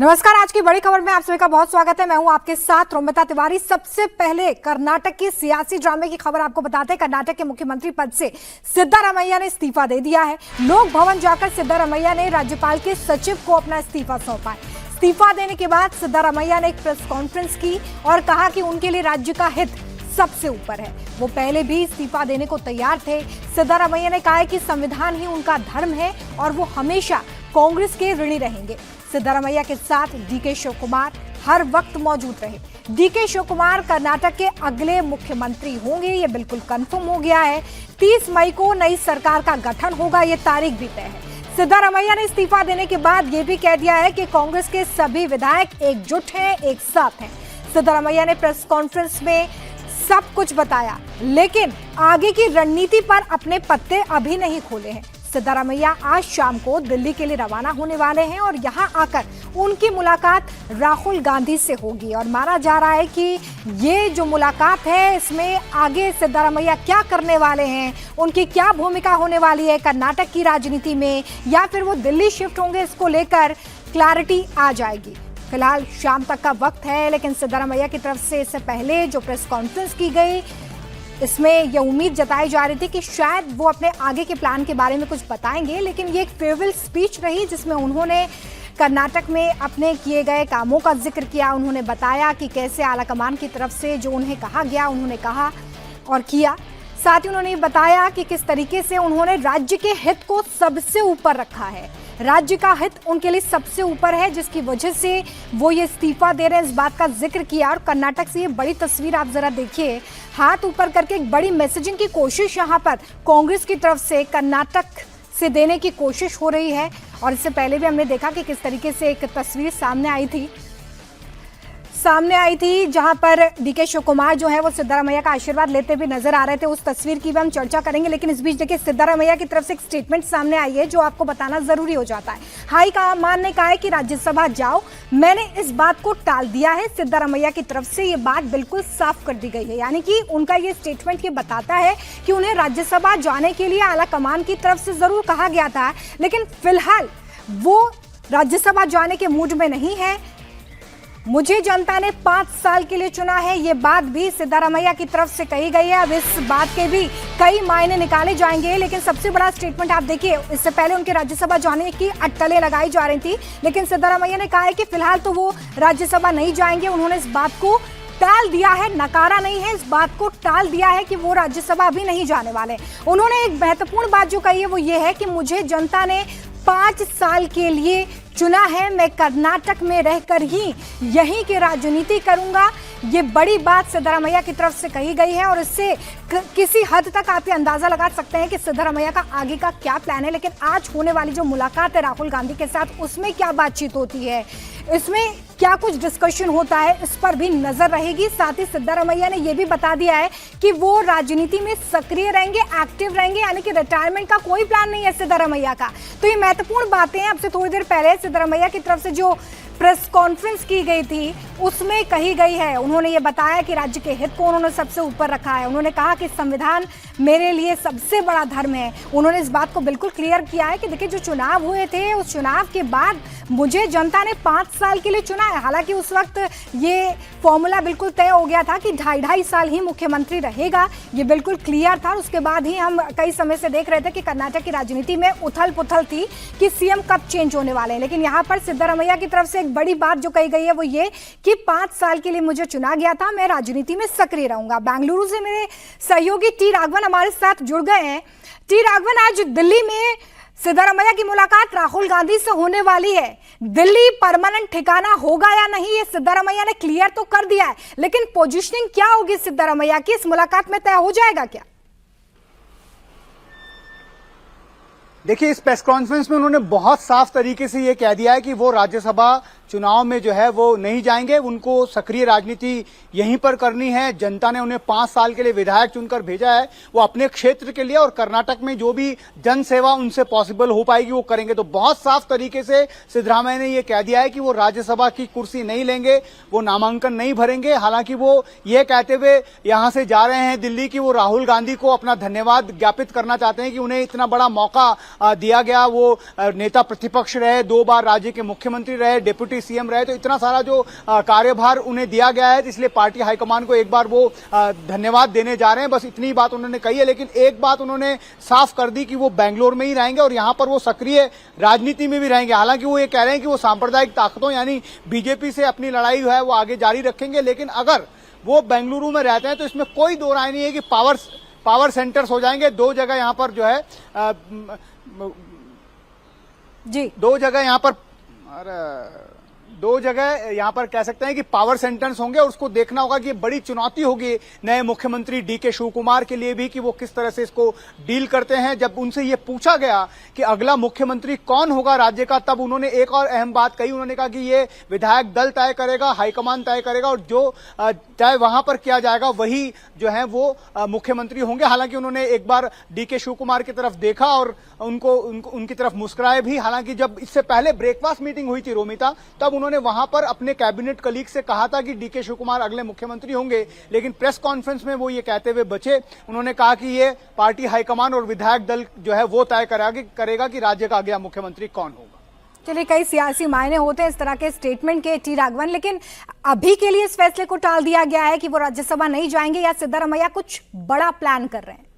नमस्कार। आज की बड़ी खबर में आप सभी का बहुत स्वागत है। मैं हूं आपके साथ रोमिता तिवारी। सबसे पहले कर्नाटक की सियासी ड्रामे की खबर आपको बताते हैं। कर्नाटक के मुख्यमंत्री पद से सिद्धारमैया ने इस्तीफा दे दिया है। लोक भवन जाकर सिद्धारमैया ने राज्यपाल के सचिव को अपना इस्तीफा सौंपा है। इस्तीफा देने के बाद सिद्धारमैया ने एक प्रेस कॉन्फ्रेंस की और कहा कि उनके लिए राज्य का हित सबसे ऊपर है। वो पहले भी इस्तीफा देने को तैयार थे। सिद्धारमैया ने कहा कि संविधान ही उनका धर्म है और वो हमेशा कांग्रेस के ऋणी रहेंगे। सिद्धारमैया के साथ डीके शिव कुमार हर वक्त मौजूद रहे। डीके शिव कुमार कर्नाटक के अगले मुख्यमंत्री होंगे, ये बिल्कुल कंफर्म हो गया है। 30 मई को नई सरकार का गठन होगा, ये तारीख भी तय है। सिद्धारमैया ने इस्तीफा देने के बाद ये भी कह दिया है कि कांग्रेस के सभी विधायक एकजुट हैं, एक साथ हैं। सिद्धारमैया ने प्रेस कॉन्फ्रेंस में सब कुछ बताया, लेकिन आगे की रणनीति पर अपने पत्ते अभी नहीं खोले हैं। सिद्धारमैया आज शाम को दिल्ली के लिए रवाना होने वाले हैं और यहां आकर उनकी मुलाकात राहुल गांधी से होगी और माना जा रहा है कि ये जो मुलाकात है इसमें आगे सिद्धारमैया क्या करने वाले हैं, उनकी क्या भूमिका होने वाली है कर्नाटक की राजनीति में, या फिर वो दिल्ली शिफ्ट होंगे, इसको लेकर क्लैरिटी आ जाएगी। फिलहाल शाम तक का वक्त है, लेकिन सिद्धारमैया की तरफ से इससे पहले जो प्रेस कॉन्फ्रेंस की गई इसमें यह उम्मीद जताई जा रही थी कि शायद वो अपने आगे के प्लान के बारे में कुछ बताएंगे, लेकिन ये एक फेयरवेल स्पीच रही जिसमें उन्होंने कर्नाटक में अपने किए गए कामों का जिक्र किया। उन्होंने बताया कि कैसे आलाकमान की तरफ से जो उन्हें कहा गया उन्होंने कहा और किया। साथ ही उन्होंने बताया कि किस तरीके से उन्होंने राज्य के हित को सबसे ऊपर रखा है। राज्य का हित उनके लिए सबसे ऊपर है, जिसकी वजह से वो ये इस्तीफा दे रहे हैं, इस बात का जिक्र किया। और कर्नाटक से ये बड़ी तस्वीर आप जरा देखिए, हाथ ऊपर करके एक बड़ी मैसेजिंग की कोशिश यहाँ पर कांग्रेस की तरफ से कर्नाटक से देने की कोशिश हो रही है। और इससे पहले भी हमने देखा कि किस तरीके से एक तस्वीर सामने आई थी जहां पर डीके शिव कुमार जो है वो सिद्धारमैया का आशीर्वाद लेते हुए नजर आ रहे थे। उस तस्वीर की भी हम चर्चा करेंगे, लेकिन इस बीच देखिए सिद्धारमैया की तरफ से एक स्टेटमेंट सामने आई है जो आपको बताना जरूरी हो जाता है। हाईकमान ने कहा है कि राज्यसभा जाओ, मैंने इस बात को टाल दिया है। सिद्धारमैया की तरफ से ये बात बिल्कुल साफ कर दी गई है, यानी कि उनका ये स्टेटमेंट ये बताता है कि उन्हें राज्यसभा जाने के लिए आलाकमान की तरफ से जरूर कहा गया था, लेकिन फिलहाल वो राज्यसभा जाने के मूड में नहीं है। मुझे जनता ने 5 साल के लिए चुना है, ये बात भी सिद्धारमैया की तरफ से कही गई है। अब इस बात के भी कई मायने निकाले जाएंगे, लेकिन सबसे बड़ा स्टेटमेंट आप देखिए, इससे पहले उनके राज्यसभा जाने की अटकलें लगाई जा रही थी, लेकिन सिद्धारमैया ने कहा है कि फिलहाल तो वो राज्यसभा नहीं जाएंगे। उन्होंने इस बात को टाल दिया है, नकारा नहीं है, इस बात को टाल दिया है कि वो राज्यसभा अभी नहीं जाने वाले। उन्होंने एक महत्वपूर्ण बात जो कही है वो ये है कि मुझे जनता ने 5 साल के लिए चुना है, मैं कर्नाटक में रहकर ही यहीं की राजनीति करूंगा। ये बड़ी बात सिद्धारमैया की तरफ से कही गई है और इससे किसी हद तक आप ये अंदाजा लगा सकते हैं कि सिद्धारमैया का आगे का क्या प्लान है। लेकिन आज होने वाली जो मुलाकात है राहुल गांधी के साथ, उसमें क्या बातचीत होती है, इसमें क्या कुछ डिस्कशन होता है, इस पर भी नजर रहेगी। साथ ही सिद्धारमैया ने यह भी बता दिया है कि वो राजनीति में सक्रिय रहेंगे, एक्टिव रहेंगे, यानी कि रिटायरमेंट का कोई प्लान नहीं है सिद्धारमैया का। तो ये महत्वपूर्ण बातें हैं। अब से थोड़ी देर पहले सिद्धारमैया की तरफ से जो प्रेस कॉन्फ्रेंस की गई थी उसमें कही गई है, उन्होंने ये बताया कि राज्य के हित को उन्होंने सबसे ऊपर रखा है। उन्होंने कहा कि संविधान मेरे लिए सबसे बड़ा धर्म है। उन्होंने इस बात को बिल्कुल क्लियर किया है कि देखिए जो चुनाव हुए थे उस चुनाव के बाद मुझे जनता ने 5 साल के लिए चुना है। हालांकि उस वक्त ये फॉर्मूला बिल्कुल तय हो गया था कि 2.5 साल ही मुख्यमंत्री रहेगा, ये बिल्कुल क्लियर था। उसके बाद ही हम कई समय से देख रहे थे कि कर्नाटक की राजनीति में उथल पुथल थी कि सीएम कब चेंज होने वाले हैं। लेकिन यहाँ पर सिद्धारमैया की तरफ से एक बड़ी बात जो कही गई है वो ये कि 5 साल के लिए मुझे चुना गया था, मैं राजनीति में सक्रिय रहूंगा। बेंगलुरु से मेरे सहयोगी टी राघवन हमारे साथ जुड़ गए हैं। टी राघवन, आज दिल्ली में सिद्धारमैया की मुलाकात राहुल गांधी से होने वाली है। दिल्ली परमानेंट ठिकाना होगा या नहीं ये सिद्धारमैया ने क्लियर तो कर दिया है, लेकिन पोजीशनिंग क्या होगी सिद्धारमैया की, इस मुलाकात में तय हो जाएगा क्या? देखिए, इस प्रेस कॉन्फ्रेंस में उन्होंने बहुत साफ तरीके से ये कह दिया है कि वो राज्यसभा चुनाव में जो है वो नहीं जाएंगे, उनको सक्रिय राजनीति यहीं पर करनी है। जनता ने उन्हें 5 साल के लिए विधायक चुनकर भेजा है, वो अपने क्षेत्र के लिए और कर्नाटक में जो भी जन सेवा उनसे पॉसिबल हो पाएगी वो करेंगे। तो बहुत साफ तरीके से सिद्धरामैया ने ये कह दिया है कि वो राज्यसभा की कुर्सी नहीं लेंगे, वो नामांकन नहीं भरेंगे। हालांकि वो ये कहते हुए यहां से जा रहे हैं दिल्ली की वो राहुल गांधी को अपना धन्यवाद ज्ञापित करना चाहते हैं कि उन्हें इतना बड़ा मौका दिया गया, वो नेता प्रतिपक्ष रहे, 2 बार राज्य के मुख्यमंत्री रहे, डिप्टी सीएम रहे, तो इतना सारा जो कार्यभार उन्हें दिया गया है, इसलिए पार्टी हाईकमान को एक बार वो धन्यवाद देने जा रहे हैं। बस इतनी बात उन्होंने कही है, लेकिन एक बात उन्होंने साफ कर दी कि वो बेंगलोर में ही रहेंगे और यहां पर वो सक्रिय राजनीति में भी रहेंगे। हालांकि वो ये कह रहे हैं कि वो सांप्रदायिक ताकतों यानी बीजेपी से अपनी लड़ाई है वो आगे जारी रखेंगे, लेकिन अगर वो बेंगलुरु में रहते हैं तो इसमें कोई दो राय नहीं है कि पावर सेंटर्स हो जाएंगे। 2 जगह यहां पर जो है जी 2 जगह यहां पर 2 जगह यहां पर कह सकते हैं कि पावर सेंटर्स होंगे और उसको देखना होगा कि ये बड़ी चुनौती होगी नए मुख्यमंत्री डीके शिवकुमार के लिए भी कि वो किस तरह से इसको डील करते हैं। जब उनसे ये पूछा गया कि अगला मुख्यमंत्री कौन होगा राज्य का, तब उन्होंने एक और अहम बात कही। उन्होंने कहा कि ये विधायक दल तय करेगा, हाईकमान तय करेगा और जो तय वहां पर किया जाएगा वही जो है वो मुख्यमंत्री होंगे। हालांकि उन्होंने एक बार डीके शिवकुमार की तरफ देखा और उनकी तरफ मुस्कुराए भी। हालांकि जब इससे पहले ब्रेकफास्ट मीटिंग हुई थी रोमिता, तब उन्होंने वहां पर अपने कैबिनेट कलीग से कहा था कि डीके शिवकुमार अगले मुख्यमंत्री होंगे, लेकिन प्रेस कॉन्फ्रेंस में वो ये कहते हुए बचे। उन्होंने कहा कि ये पार्टी हाईकमान और विधायक दल जो है वो तय करेगा कि राज्य का अगला मुख्यमंत्री कौन होगा। चलिए, कई सियासी मायने होते हैं इस तरह के स्टेटमेंट के टी राघवन, लेकिन अभी के लिए इस फैसले को टाल दिया गया है कि वो राज्यसभा नहीं जाएंगे या सिद्धारमैया कुछ बड़ा प्लान कर रहे हैं?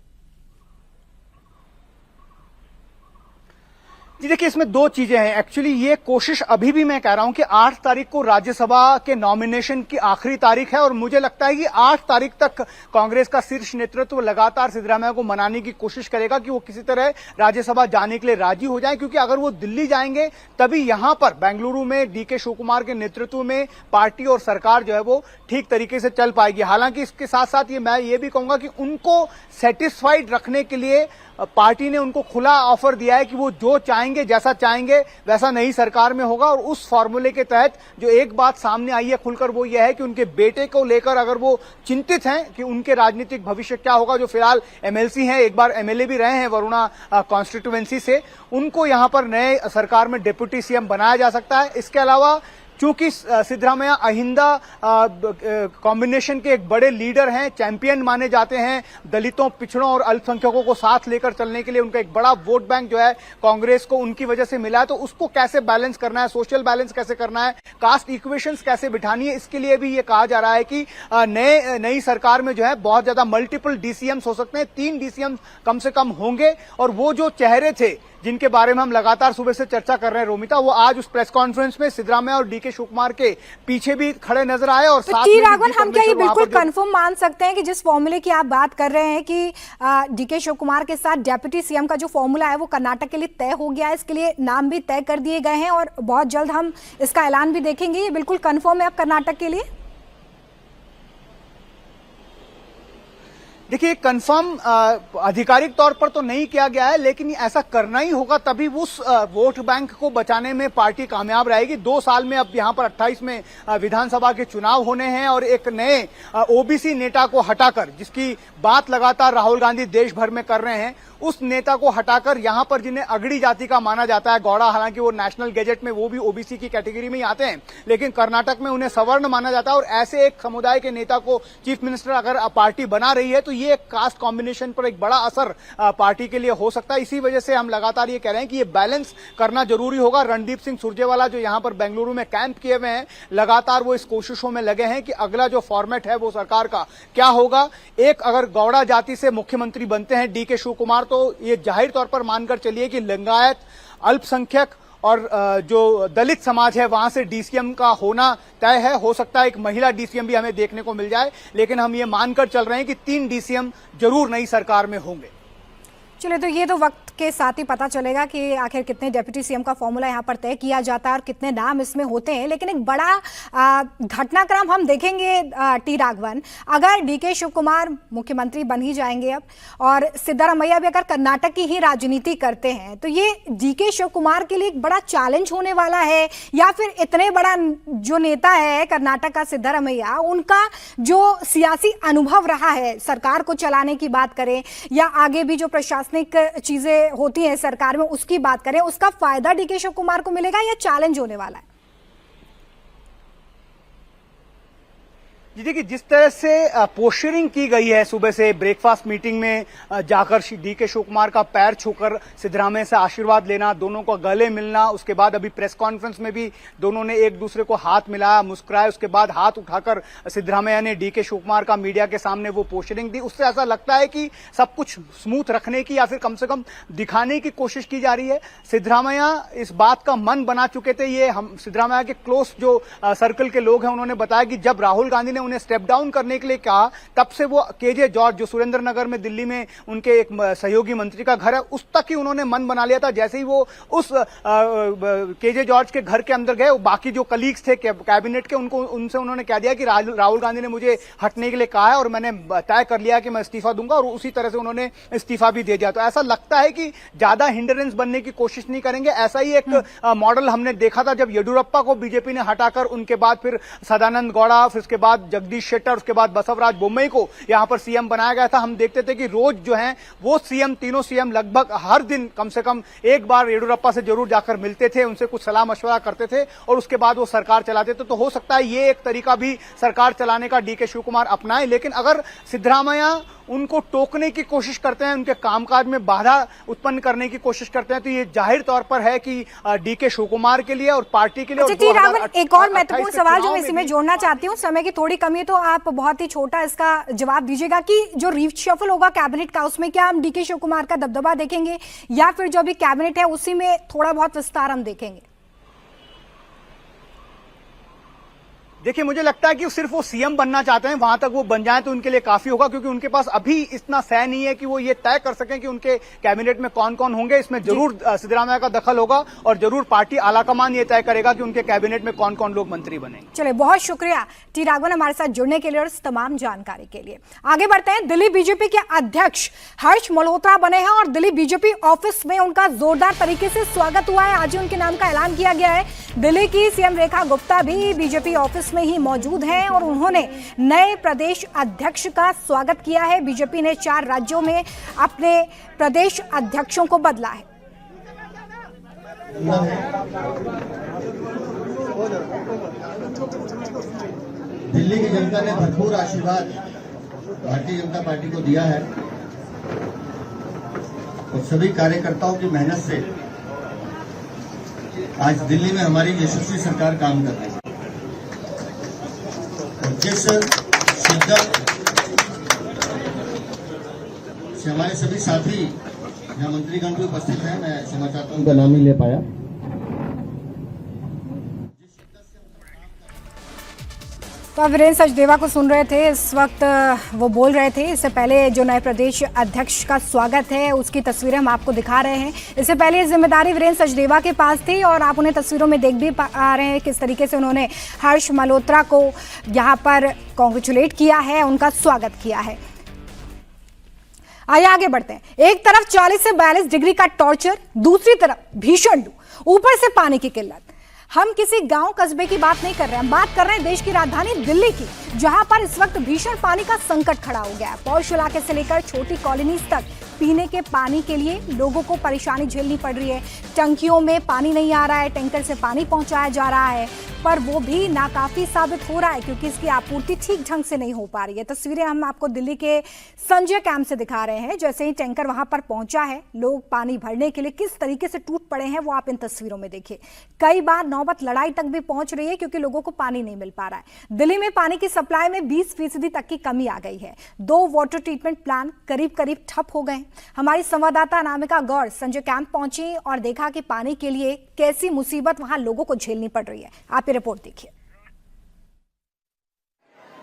जी देखिए, इसमें 2 चीजें हैं। एक्चुअली ये कोशिश अभी भी मैं कह रहा हूं कि 8 तारीख को राज्यसभा के नॉमिनेशन की आखिरी तारीख है और मुझे लगता है कि 8 तारीख तक कांग्रेस का शीर्ष नेतृत्व लगातार सिद्धरामैया को मनाने की कोशिश करेगा कि वो किसी तरह राज्यसभा जाने के लिए राजी हो जाए, क्योंकि अगर वो दिल्ली जाएंगे तभी यहां पर बेंगलुरु में डीके शिवकुमार के नेतृत्व में पार्टी और सरकार जो है वो ठीक तरीके से चल पाएगी। हालांकि इसके साथ साथ मैं ये भी कहूंगा कि उनको सेटिस्फाइड रखने के लिए पार्टी ने उनको खुला ऑफर दिया है कि वो जो चाहेंगे, जैसा चाहेंगे वैसा नई सरकार में होगा। और उस फॉर्मूले के तहत जो एक बात सामने आई है खुलकर, वो ये है कि उनके बेटे को लेकर अगर वो चिंतित हैं कि उनके राजनीतिक भविष्य क्या होगा, जो फिलहाल एमएलसी हैं, एक बार एमएलए भी रहे हैं वरुणा कॉन्स्टिट्यूएंसी से, उनको यहां पर नए सरकार में डिप्टी सीएम बनाया जा सकता है। इसके अलावा चूंकि सिद्धरामैया अहिंदा कॉम्बिनेशन के एक बड़े लीडर हैं, चैंपियन माने जाते हैं, दलितों, पिछड़ों और अल्पसंख्यकों को साथ लेकर चलने के लिए उनका एक बड़ा वोट बैंक जो है कांग्रेस को उनकी वजह से मिला है, तो उसको कैसे बैलेंस करना है, सोशल बैलेंस कैसे करना है, कास्ट इक्वेशंस कैसे बिठानी है, इसके लिए भी ये कहा जा रहा है कि नई सरकार में जो है बहुत ज्यादा मल्टीपल डीसीएम्स हो सकते हैं, 3 डीसीएम कम से कम होंगे। और वो जो चेहरे थे जिनके बारे में हम लगातार सुबह से चर्चा कर रहे हैं रोमिता, वो आज उस प्रेस कॉन्फ्रेंस में सिद्धरामैया और डीके शिवकुमार के पीछे भी खड़े नजर आए। और साथ में राघवन, हम क्या ये बिल्कुल कंफर्म मान सकते हैं कि जिस फॉर्मूले की आप बात कर रहे हैं कि डीके शिवकुमार के साथ डेप्यूटी सीएम का जो फॉर्मूला है वो कर्नाटक के लिए तय हो गया है, इसके लिए नाम भी तय कर दिए गए हैं और बहुत जल्द हम इसका ऐलान भी देखेंगे, ये बिल्कुल कंफर्म है अब कर्नाटक के लिए? देखिए, कंफर्म आधिकारिक तौर पर तो नहीं किया गया है, लेकिन ऐसा करना ही होगा, तभी उस वोट बैंक को बचाने में पार्टी कामयाब रहेगी। 2 साल में अब यहां पर 28 में विधानसभा के चुनाव होने हैं और एक नए ओबीसी नेता को हटाकर, जिसकी बात लगातार राहुल गांधी देश भर में कर रहे हैं, उस नेता को हटाकर यहां पर जिन्हें अगड़ी जाति का माना जाता है, गौड़ा, हालांकि वो नेशनल गैजेट में वो भी ओबीसी की कैटेगरी में ही आते हैं, लेकिन कर्नाटक में उन्हें सवर्ण माना जाता है। और ऐसे एक समुदाय के नेता को चीफ मिनिस्टर अगर पार्टी बना रही है तो ये एक कास्ट कॉम्बिनेशन पर एक बड़ा असर पार्टी के लिए हो सकता है। इसी वजह से हम लगातार ये कह रहे हैं कि ये बैलेंस करना जरूरी होगा। रणदीप सिंह सुरजेवाला जो यहां पर बेंगलुरु में कैंप किए हुए हैं, लगातार वो इस कोशिशों में लगे हैं कि अगला जो फॉर्मेट है वो सरकार का क्या होगा। एक अगर गौड़ा जाति से मुख्यमंत्री बनते हैं डीके शिवकुमार, तो ये जाहिर तौर पर मानकर चलिए कि लिंगायत, अल्पसंख्यक और जो दलित समाज है वहां से डीसीएम का होना तय है। हो सकता है एक महिला डीसीएम भी हमें देखने को मिल जाए, लेकिन हम ये मानकर चल रहे हैं कि 3 डीसीएम जरूर नई सरकार में होंगे। चलिए, तो ये तो वक्त के साथ ही पता चलेगा कि आखिर कितने डिप्टी सीएम का फॉर्मूला यहाँ पर तय किया जाता है और कितने नाम इसमें होते हैं। लेकिन एक बड़ा घटनाक्रम हम देखेंगे टी राघवन, अगर डीके शिवकुमार मुख्यमंत्री बन ही जाएंगे अब और सिद्धारमैया भी अगर कर्नाटक की ही राजनीति करते हैं, तो ये डीके शिवकुमार के लिए एक बड़ा चैलेंज होने वाला है, या फिर इतने बड़ा जो नेता है कर्नाटक का सिद्धारमैया, उनका जो सियासी अनुभव रहा है, सरकार को चलाने की बात करें या आगे भी जो प्रशासनिक चीजें होती है सरकार में उसकी बात करें, उसका फायदा डीके शिवकुमार को मिलेगा या चैलेंज होने वाला है? जी देखिए, जिस तरह से पोस्चरिंग की गई है सुबह से ब्रेकफास्ट मीटिंग में जाकर डीके शिव कुमार का पैर छूकर सिद्धरामैया से आशीर्वाद लेना, दोनों को गले मिलना, उसके बाद अभी प्रेस कॉन्फ्रेंस में भी दोनों ने एक दूसरे को हाथ मिलाया, मुस्कुराए, उसके बाद हाथ उठाकर सिद्धरामैया ने डीके शिव कुमार का मीडिया के सामने वो पोस्चरिंग दी। उससे ऐसा लगता है कि सब कुछ स्मूथ रखने की या फिर कम से कम दिखाने की कोशिश की जा रही है। सिद्धरामैया इस बात का मन बना चुके थे। ये हम सिद्धरामैया के क्लोज जो सर्कल के लोग हैं उन्होंने बताया कि जब राहुल गांधी ने उन्हें स्टेप डाउन करने के लिए कहा, तब से वो केजे जॉर्ज जो सुरेंद्र नगर में दिल्ली में उनके एक सहयोगी मंत्री का घर है, उस तक ही उन्होंने मन बना लिया था। जैसे ही वो उस केजे जॉर्ज के घर के अंदर गए, बाकी जो कलीग्स थे कैबिनेट के, उनसे उन्होंने कह दिया कि राहुल गांधी ने मुझे हटने के लिए कहा है और मैंने तय कर लिया कि मैं इस्तीफा दूंगा, और उसी तरह से उन्होंने इस्तीफा भी दे दिया। तो ऐसा लगता है कि ज्यादा हिंडरेंस बनने की कोशिश नहीं करेंगे। ऐसा ही एक मॉडल हमने देखा था जब येडियुरप्पा को बीजेपी ने हटाकर उनके बाद फिर सदानंद गौड़ा, फिर उसके बाद जगदीश शेट्टर, उसके बाद बसवराज बोम्मई को यहां पर सीएम बनाया गया था। हम देखते थे कि रोज जो है वो सीएम, तीनों सीएम लगभग हर दिन कम से कम एक बार येडियुरप्पा से जरूर जाकर मिलते थे, उनसे कुछ सलाह मशवरा करते थे और उसके बाद वो सरकार चलाते थे। तो हो सकता है ये एक तरीका भी सरकार चलाने का डीके शिव कुमार अपनाए। लेकिन अगर सिद्धरामैया उनको टोकने की कोशिश करते हैं, उनके कामकाज में बाधा उत्पन्न करने की कोशिश करते हैं, तो ये जाहिर तौर पर है कि डीके शिव कुमार के लिए और पार्टी के लिए। अच्छा, एक और महत्वपूर्ण सवाल जो मैं इसमें जोड़ना चाहती हूँ, समय की थोड़ी कमी है तो आप बहुत ही छोटा इसका जवाब दीजिएगा कि जो रीशफल होगा कैबिनेट का, उसमें क्या हम डीके शिव कुमार का दबदबा देखेंगे या फिर जो अभी कैबिनेट है उसी में थोड़ा बहुत विस्तार हम देखेंगे? देखिए, मुझे लगता है कि सिर्फ वो सीएम बनना चाहते हैं, वहां तक वो बन जाए तो उनके लिए काफी होगा, क्योंकि उनके पास अभी इतना सह नहीं है कि वो ये तय कर सकें कि उनके कैबिनेट में कौन कौन होंगे। इसमें जरूर सिद्धरामैया का दखल होगा और जरूर पार्टी आलाकमान ये तय करेगा कि उनके कैबिनेट में कौन कौन लोग मंत्री बनेंगे। चलिए, बहुत शुक्रिया टी राघवन हमारे साथ जुड़ने के लिए और इस तमाम जानकारी के लिए। आगे बढ़ते हैं। दिल्ली बीजेपी के अध्यक्ष हर्ष मल्होत्रा बने हैं और दिल्ली बीजेपी ऑफिस में उनका जोरदार तरीके से स्वागत हुआ है। आज ही उनके नाम का ऐलान किया गया है। दिल्ली की सीएम रेखा गुप्ता भी बीजेपी ऑफिस में ही मौजूद हैं और उन्होंने नए प्रदेश अध्यक्ष का स्वागत किया है। बीजेपी ने 4 राज्यों में अपने प्रदेश अध्यक्षों को बदला है। दिल्ली की जनता ने भरपूर आशीर्वाद भारतीय जनता पार्टी को दिया है और सभी कार्यकर्ताओं की मेहनत से आज दिल्ली में हमारी यशस्वी सरकार काम कर रही है। और जिस शिद्दत से हमारे सभी साथी यहाँ मंत्रीगण भी उपस्थित हैं, मैं क्षमा चाहता हूँ उनका नाम ही ले पाया। तो आप वीरेंद्र सचदेवा को सुन रहे थे, इस वक्त वो बोल रहे थे। इससे पहले जो नए प्रदेश अध्यक्ष का स्वागत है उसकी तस्वीरें हम आपको दिखा रहे हैं। इससे पहले ये जिम्मेदारी वीरेंद्र सचदेवा के पास थी और आप उन्हें तस्वीरों में देख भी पा रहे हैं किस तरीके से उन्होंने हर्ष मल्होत्रा को यहाँ पर कॉन्ग्रेचुलेट किया है, उनका स्वागत किया है। आइए आगे बढ़ते हैं। एक तरफ 40 से 42 डिग्री का टॉर्चर, दूसरी तरफ भीषण लू, ऊपर से पानी की किल्लत। हम किसी गांव कस्बे की बात नहीं कर रहे हैं, हम बात कर रहे हैं देश की राजधानी दिल्ली की, जहां पर इस वक्त भीषण पानी का संकट खड़ा हो गया है। पौष इलाके से लेकर छोटी कॉलोनीज तक पीने के पानी के लिए लोगों को परेशानी झेलनी पड़ रही है। टंकियों में पानी नहीं आ रहा है, टैंकर से पानी पहुंचाया जा रहा है, पर वो भी नाकाफी साबित हो रहा है क्योंकि इसकी आपूर्ति ठीक ढंग से नहीं हो पा रही है। तस्वीरें हम आपको दिल्ली के संजय कैंप से दिखा रहे हैं। जैसे ही टैंकर वहां पर पहुंचा है, लोग पानी भरने के लिए किस तरीके से टूट पड़े हैं वो आप इन तस्वीरों में देखिए। कई बार नौबत लड़ाई तक भी पहुंच रही है क्योंकि लोगों को पानी नहीं मिल पा रहा है। दिल्ली में पानी की सप्लाई में 20% तक की कमी आ गई है। 2 वाटर ट्रीटमेंट प्लांट करीब ठप हो गए। हमारी संवाददाता अनामिका गौर संजय कैंप पहुंची और देखा कि पानी के लिए कैसी मुसीबत वहां लोगों को झेलनी पड़ रही है। आप ये रिपोर्ट देखिए।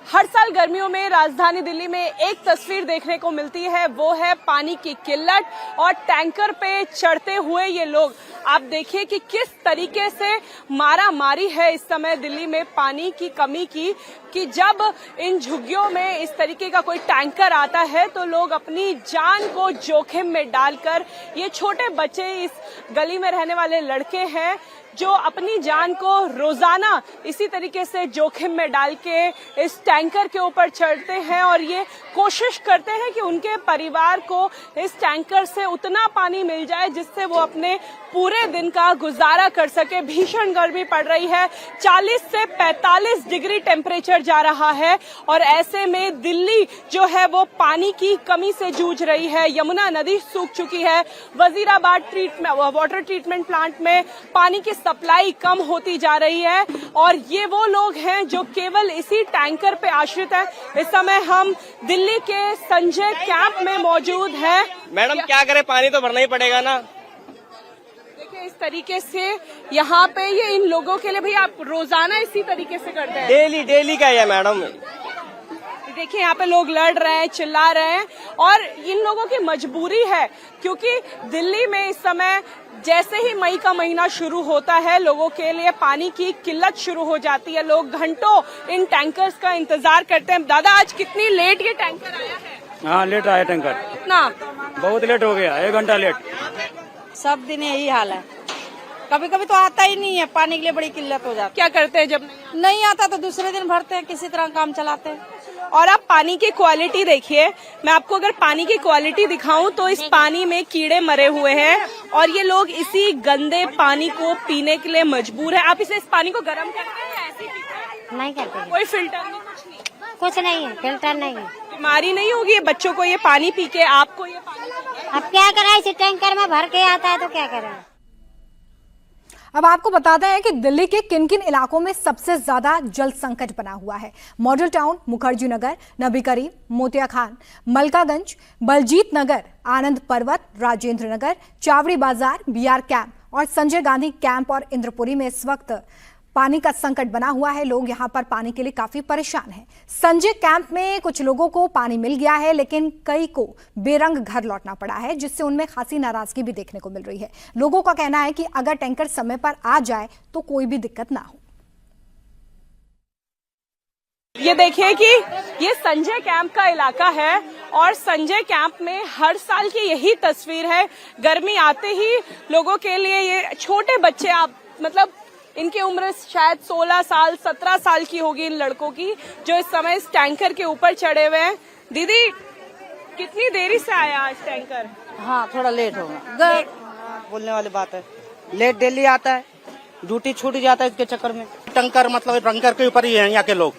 हर साल गर्मियों में राजधानी दिल्ली में एक तस्वीर देखने को मिलती है, वो है पानी की किल्लत और टैंकर पे चढ़ते हुए ये लोग। आप देखिए कि किस तरीके से मारा मारी है इस समय दिल्ली में पानी की कमी की, कि जब इन झुग्गियों में इस तरीके का कोई टैंकर आता है तो लोग अपनी जान को जोखिम में डालकर, ये छोटे बच्चे, इस गली में रहने वाले लड़के हैं जो अपनी जान को रोजाना इसी तरीके से जोखिम में डाल के इस टैंकर के ऊपर चढ़ते हैं और ये कोशिश करते हैं कि उनके परिवार को इस टैंकर से उतना पानी मिल जाए जिससे वो अपने पूरे दिन का गुजारा कर सके। भीषण गर्मी पड़ रही है, 40 से 45 डिग्री टेम्परेचर जा रहा है और ऐसे में दिल्ली जो है वो पानी की कमी से जूझ रही है। यमुना नदी सूख चुकी है, वजीराबाद वाटर ट्रीटमेंट प्लांट में पानी की सप्लाई कम होती जा रही है और ये वो लोग हैं जो केवल इसी टैंकर पे आश्रित हैं। इस समय हम दिल्ली के संजय कैंप में मौजूद हैं। मैडम क्या करें, पानी तो भरना ही पड़ेगा ना। देखिए इस तरीके से यहाँ पे ये इन लोगों के लिए, भैया आप रोजाना इसी तरीके से करते हैं? डेली का है मैडम। देखिए यहाँ पे लोग लड़ रहे हैं, चिल्ला रहे हैं और इन लोगों की मजबूरी है क्योंकि दिल्ली में इस समय जैसे ही मई का महीना शुरू होता है लोगों के लिए पानी की किल्लत शुरू हो जाती है। लोग घंटों इन टैंकर्स का इंतजार करते हैं। दादा आज कितनी लेट ये टैंकर आया है? हाँ लेट आया टैंकर, कितना? बहुत लेट हो गया, 1 घंटा लेट। सब दिन यही हाल है, कभी कभी तो आता ही नहीं है, पानी के लिए बड़ी किल्लत हो जाती क्या करते हैं जब नहीं आता तो दूसरे दिन भरते हैं, किसी तरह काम चलाते हैं। और आप पानी की क्वालिटी देखिए, मैं आपको अगर पानी की क्वालिटी दिखाऊं तो इस पानी में कीड़े मरे हुए हैं और ये लोग इसी गंदे पानी को पीने के लिए मजबूर है। आप इस पानी को गर्म करते हैं या ऐसे ही पीते हैं? नहीं करते, कोई फिल्टर नहीं, कुछ नहीं है, फिल्टर नहीं है। बीमारी नहीं होगी बच्चों को ये पानी पी के, आपको ये पानी पी के? अब क्या करें, इस टैंकर में भर के आता है तो क्या करें। अब आपको बताते हैं कि दिल्ली के किन किन इलाकों में सबसे ज्यादा जल संकट बना हुआ है। मॉडल टाउन, मुखर्जी नगर, नबी करीम, मोतिया खान, मलकागंज, बलजीत नगर, आनंद पर्वत, राजेंद्र नगर, चावड़ी बाजार, बीआर कैंप और संजय गांधी कैंप और इंद्रपुरी में इस वक्त पानी का संकट बना हुआ है। लोग यहां पर पानी के लिए काफी परेशान हैं। संजय कैंप में कुछ लोगों को पानी मिल गया है लेकिन कई को बेरंग घर लौटना पड़ा है जिससे उनमें खासी नाराजगी भी देखने को मिल रही है। लोगों का कहना है कि अगर टैंकर समय पर आ जाए तो कोई भी दिक्कत ना हो। ये देखिए कि ये संजय कैंप का इलाका है और संजय कैंप में हर साल की यही तस्वीर है। गर्मी आते ही लोगों के लिए ये छोटे बच्चे, आप मतलब इनकी उम्र शायद 16 साल 17 साल की होगी इन लड़कों की, जो इस समय इस टैंकर के ऊपर चढ़े हुए हैं। दीदी कितनी देरी से आया आज टैंकर? हाँ थोड़ा लेट होगा, बोलने वाली बात है, लेट डेली आता है, ड्यूटी छूट जाता है इसके चक्कर में। टैंकर मतलब टैंकर के ऊपर ही है यहाँ के लोग,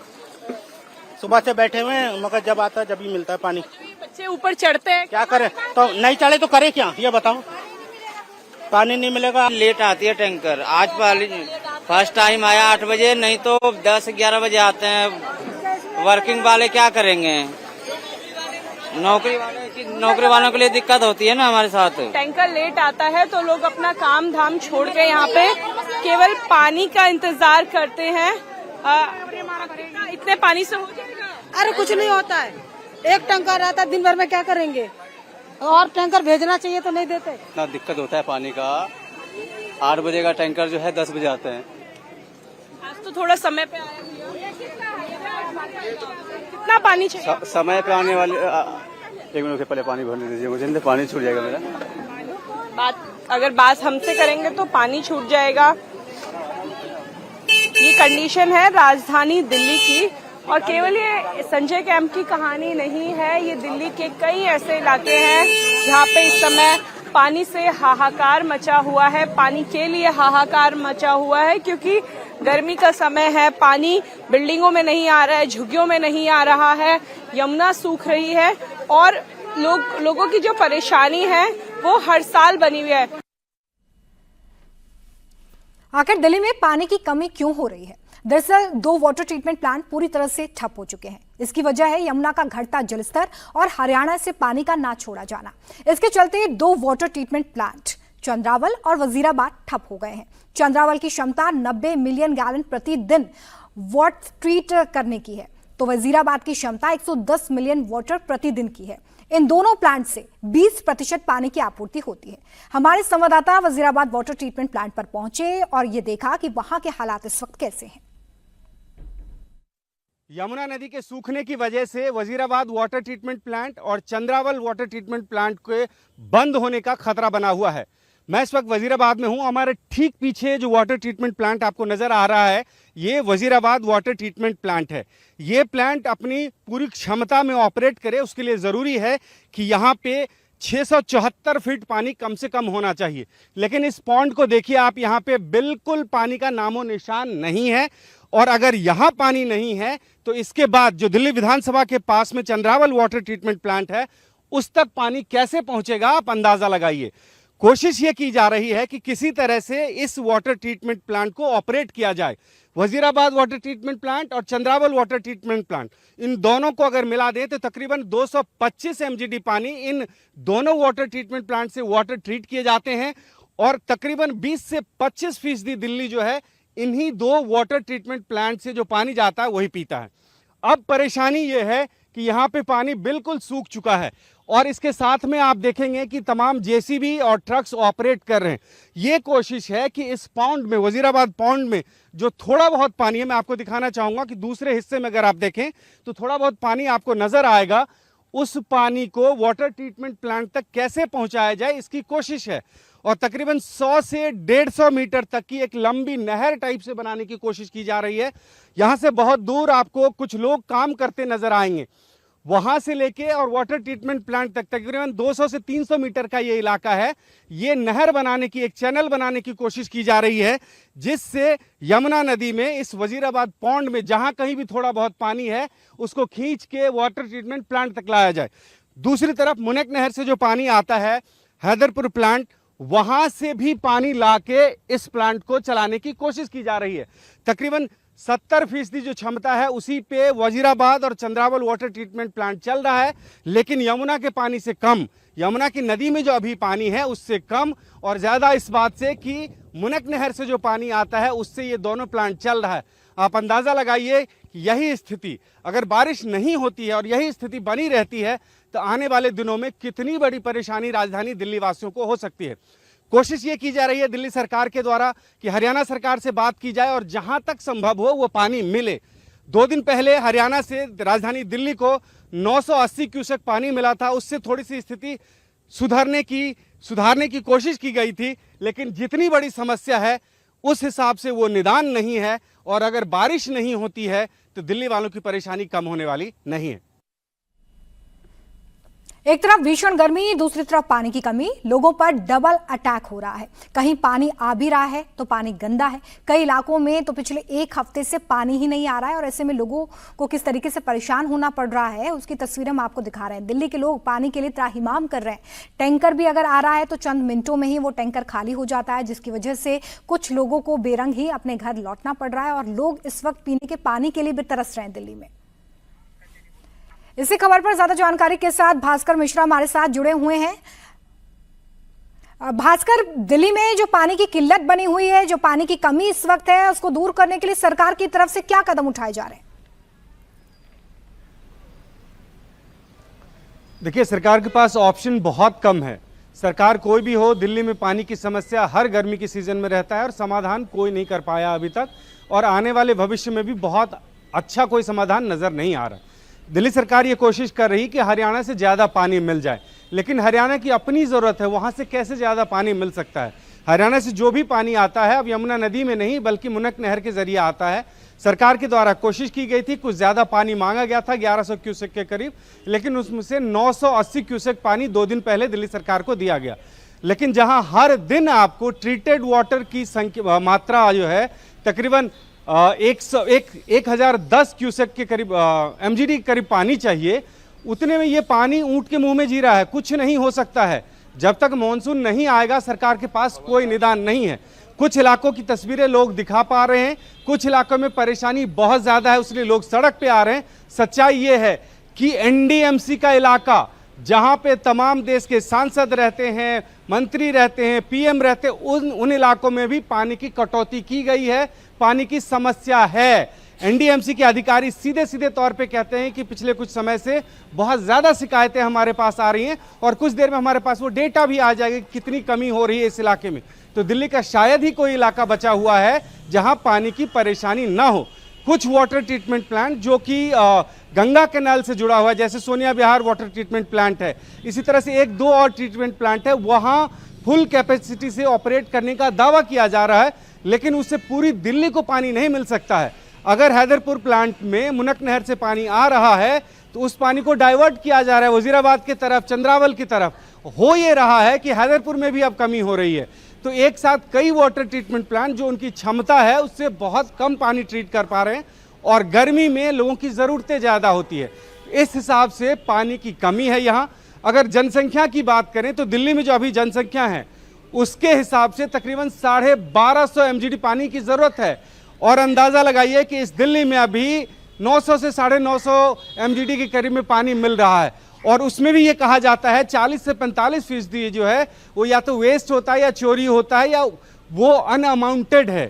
सुबह से बैठे हुए हैं, मगर जब आता है जब ही मिलता है पानी। बच्चे ऊपर चढ़ते हैं, क्या करें, तो नहीं चढ़े तो करे क्या, ये बताओ। पानी नहीं मिलेगा। लेट आती है टैंकर, आज फर्स्ट टाइम आया 8 बजे, नहीं तो 10-11 बजे आते हैं। वर्किंग वाले क्या करेंगे, नौकरी वालों के लिए दिक्कत होती है ना हमारे साथ। टैंकर लेट आता है तो लोग अपना काम धाम छोड़ के यहाँ पे केवल पानी का इंतजार करते हैं। इतने पानी से हो जाएगा? अरे कुछ नहीं होता है, एक टैंकर आता है, दिन भर में क्या करेंगे, और टैंकर भेजना चाहिए तो नहीं देते। इतना दिक्कत होता है पानी का, 8 बजे का टैंकर जो है 10 बजे आते हैं। आज तो थोड़ा समय पे आया भैया, कितना पानी चाहिए? समय पे आने वाले 1 मिनट के पहले पानी भरने दीजिए मुझे, नहीं तो पानी छूट जाएगा मेरा। अगर बात हमसे करेंगे तो पानी छूट जाएगा। ये कंडीशन है राजधानी दिल्ली की और केवल ये संजय कैंप की कहानी नहीं है, ये दिल्ली के कई ऐसे इलाके हैं जहाँ पे इस समय पानी से हाहाकार मचा हुआ है, पानी के लिए हाहाकार मचा हुआ है क्योंकि गर्मी का समय है, पानी बिल्डिंगों में नहीं आ रहा है, झुग्गियों में नहीं आ रहा है, यमुना सूख रही है और लोगों की जो परेशानी है वो हर साल बनी हुई है। आखिर दिल्ली में पानी की कमी क्यों हो रही है? दरअसल 2 वाटर ट्रीटमेंट प्लांट पूरी तरह से ठप हो चुके हैं। इसकी वजह है यमुना का घटता जलस्तर और हरियाणा से पानी का ना छोड़ा जाना। इसके चलते 2 वाटर ट्रीटमेंट प्लांट चंद्रावल और वजीराबाद ठप हो गए हैं। चंद्रावल की क्षमता 90 मिलियन गैलन प्रतिदिन वाटर ट्रीट करने की है तो वजीराबाद की क्षमता 110 मिलियन वाटर प्रतिदिन की है। इन दोनों प्लांट से 20% पानी की आपूर्ति होती है। हमारे संवाददाता वजीराबाद वाटर ट्रीटमेंट प्लांट पर पहुंचे और ये देखा कि वहां के हालात इस वक्त कैसे हैं। यमुना नदी के सूखने की वजह से वजीराबाद वाटर ट्रीटमेंट प्लांट और चंद्रावल वाटर ट्रीटमेंट प्लांट के बंद होने का खतरा बना हुआ है। मैं इस वक्त वजीराबाद में हूं। हमारे ठीक पीछे जो वाटर ट्रीटमेंट प्लांट आपको नजर आ रहा है, ये वजीराबाद वाटर ट्रीटमेंट प्लांट है। ये प्लांट अपनी पूरी क्षमता में ऑपरेट करे, उसके लिए जरूरी है कि यहाँ पे 674 फीट पानी कम से कम होना चाहिए। लेकिन इस पॉन्ड को देखिए आप, यहाँ पे बिल्कुल पानी का नामो निशान नहीं है। और अगर यहाँ पानी नहीं है तो इसके बाद जो दिल्ली विधानसभा के पास में चंद्रावल वाटर ट्रीटमेंट प्लांट है, उस तक पानी कैसे पहुंचेगा आप अंदाजा लगाइए। कोशिश ये की जा रही है कि किसी तरह से इस वाटर ट्रीटमेंट प्लांट को ऑपरेट किया जाए। वजीराबाद वाटर ट्रीटमेंट प्लांट और चंद्रावल वाटर ट्रीटमेंट प्लांट, इन दोनों को अगर मिला दे तो तकरीबन 225 एमजीडी पानी इन दोनों वाटर ट्रीटमेंट प्लांट से वाटर ट्रीट किए जाते हैं। और तकरीबन 20 से 25% दिल्ली जो है इन्हीं दो वाटर ट्रीटमेंट प्लांट से जो पानी जाता है वही पीता है। अब परेशानी ये है कि यहाँ पे पानी बिल्कुल सूख चुका है और इसके साथ में आप देखेंगे कि तमाम जेसीबी और ट्रक्स ऑपरेट कर रहे हैं। ये कोशिश है कि इस पॉन्ड में, वजीराबाद पॉन्ड में जो थोड़ा बहुत पानी है, मैं आपको दिखाना चाहूंगा कि दूसरे हिस्से में अगर आप देखें तो थोड़ा बहुत पानी आपको नजर आएगा। उस पानी को वाटर ट्रीटमेंट प्लांट तक कैसे पहुंचाया जाए, इसकी कोशिश है। और तकरीबन 100 से 150 मीटर तक की एक लंबी नहर टाइप से बनाने की कोशिश की जा रही है। यहां से बहुत दूर आपको कुछ लोग काम करते नजर आएंगे। वहां से लेके और वाटर ट्रीटमेंट प्लांट तक तकरीबन 200 से 300 मीटर का ये इलाका है। ये नहर बनाने की, एक चैनल बनाने की कोशिश की जा रही है, जिससे यमुना नदी में इस वजीराबाद पॉन्ड में जहां कहीं भी थोड़ा बहुत पानी है उसको खींच के वाटर ट्रीटमेंट प्लांट तक लाया जाए। दूसरी तरफ मुनक नहर से जो पानी आता है हैदरपुर प्लांट, वहां से भी पानी लाके इस प्लांट को चलाने की कोशिश की जा रही है। तकरीबन 70% जो क्षमता है उसी पे वजीराबाद और चंद्रावल वाटर ट्रीटमेंट प्लांट चल रहा है, लेकिन यमुना के पानी से कम, यमुना की नदी में जो अभी पानी है उससे कम, और ज्यादा इस बात से कि मुनक नहर से जो पानी आता है उससे ये दोनों प्लांट चल रहा है। आप अंदाजा लगाइए कि यही स्थिति अगर बारिश नहीं होती है और यही स्थिति बनी रहती है तो आने वाले दिनों में कितनी बड़ी परेशानी राजधानी दिल्ली वासियों को हो सकती है। कोशिश ये की जा रही है दिल्ली सरकार के द्वारा कि हरियाणा सरकार से बात की जाए और जहां तक संभव हो वो पानी मिले। 2 दिन पहले हरियाणा से राजधानी दिल्ली को 980 क्यूसेक पानी मिला था। उससे थोड़ी सी स्थिति सुधारने की कोशिश की गई थी, लेकिन जितनी बड़ी समस्या है उस हिसाब से वो निदान नहीं है। और अगर बारिश नहीं होती है तो दिल्ली वालों की परेशानी कम होने वाली नहीं है। एक तरफ भीषण गर्मी, दूसरी तरफ पानी की कमी, लोगों पर डबल अटैक हो रहा है। कहीं पानी आ भी रहा है तो पानी गंदा है, कई इलाकों में तो पिछले 1 हफ्ते से पानी ही नहीं आ रहा है। और ऐसे में लोगों को किस तरीके से परेशान होना पड़ रहा है उसकी तस्वीरें हम आपको दिखा रहे हैं। दिल्ली के लोग पानी के लिए त्राहिमाम कर रहे हैं। टैंकर भी अगर आ रहा है तो चंद मिनटों में ही वो टैंकर खाली हो जाता है, जिसकी वजह से कुछ लोगों को बेरंग ही अपने घर लौटना पड़ रहा है। और लोग इस वक्त पीने के पानी के लिए भी तरस रहे हैं दिल्ली में। इसी खबर पर ज्यादा जानकारी के साथ भास्कर मिश्रा हमारे साथ जुड़े हुए हैं। भास्कर, दिल्ली में जो पानी की किल्लत बनी हुई है, जो पानी की कमी इस वक्त है, उसको दूर करने के लिए सरकार की तरफ से क्या कदम उठाए जा रहे हैं? देखिए, सरकार के पास ऑप्शन बहुत कम है। सरकार कोई भी हो, दिल्ली में पानी की समस्या हर गर्मी की सीजन में रहता है और समाधान कोई नहीं कर पाया अभी तक, और आने वाले भविष्य में भी बहुत अच्छा कोई समाधान नजर नहीं आ रहा। दिल्ली सरकार ये कोशिश कर रही कि हरियाणा से ज़्यादा पानी मिल जाए, लेकिन हरियाणा की अपनी ज़रूरत है, वहाँ से कैसे ज़्यादा पानी मिल सकता है। हरियाणा से जो भी पानी आता है अब यमुना नदी में नहीं बल्कि मुनक नहर के जरिए आता है। सरकार के द्वारा कोशिश की गई थी, कुछ ज़्यादा पानी मांगा गया था 1100 क्यूसेक के करीब, लेकिन उसमें से 980 क्यूसेक पानी 2 दिन पहले दिल्ली सरकार को दिया गया। लेकिन जहाँ हर दिन आपको ट्रीटेड वाटर की मात्रा जो है तकरीबन 1010 क्यूसेक के करीब एमजीडी के करीब पानी चाहिए, उतने में ये पानी ऊंट के मुंह में जी रहा है। कुछ नहीं हो सकता है जब तक मानसून नहीं आएगा। सरकार के पास कोई निदान नहीं है। कुछ इलाकों की तस्वीरें लोग दिखा पा रहे हैं, कुछ इलाकों में परेशानी बहुत ज्यादा है, इसलिए लोग सड़क पे आ रहे हैं। सच्चाई ये है कि एनडीएमसी का इलाका, जहां पे तमाम देश के सांसद रहते हैं, मंत्री रहते हैं, पीएम रहते हैं, उन इलाकों में भी पानी की कटौती की गई है, पानी की समस्या है। एनडीएमसी के अधिकारी सीधे सीधे तौर पे कहते हैं कि पिछले कुछ समय से बहुत ज्यादा शिकायतें हमारे पास आ रही हैं और कुछ देर में हमारे पास वो डेटा भी आ जाएगा कितनी कमी हो रही है इस इलाके में। तो दिल्ली का शायद ही कोई इलाका बचा हुआ है जहां पानी की परेशानी ना हो। कुछ वाटर ट्रीटमेंट प्लांट जो कि गंगा कैनाल से जुड़ा हुआ है, जैसे सोनिया विहार वाटर ट्रीटमेंट प्लांट है, इसी तरह से 1-2 और ट्रीटमेंट प्लांट है, वहां फुल कैपेसिटी से ऑपरेट करने का दावा किया जा रहा है, लेकिन उससे पूरी दिल्ली को पानी नहीं मिल सकता है। अगर हैदरपुर प्लांट में मुनक नहर से पानी आ रहा है तो उस पानी को डाइवर्ट किया जा रहा है वजीराबाद की तरफ, चंद्रावल की तरफ। हो ये रहा है कि हैदरपुर में भी अब कमी हो रही है। तो एक साथ कई वाटर ट्रीटमेंट प्लांट जो उनकी क्षमता है उससे बहुत कम पानी ट्रीट कर पा रहे हैं, और गर्मी में लोगों की ज़रूरतें ज़्यादा होती है। इस हिसाब से पानी की कमी है यहाँ। अगर जनसंख्या की बात करें तो दिल्ली में जो अभी जनसंख्या है उसके हिसाब से तकरीबन 1250 MGD पानी की ज़रूरत है, और अंदाज़ा लगाइए कि इस दिल्ली में अभी 900 से 950 MGD के करीब में पानी मिल रहा है, और उसमें भी ये कहा जाता है 40 से 45% जो है वो या तो वेस्ट होता है या चोरी होता है या वो अनअमाउंटेड है।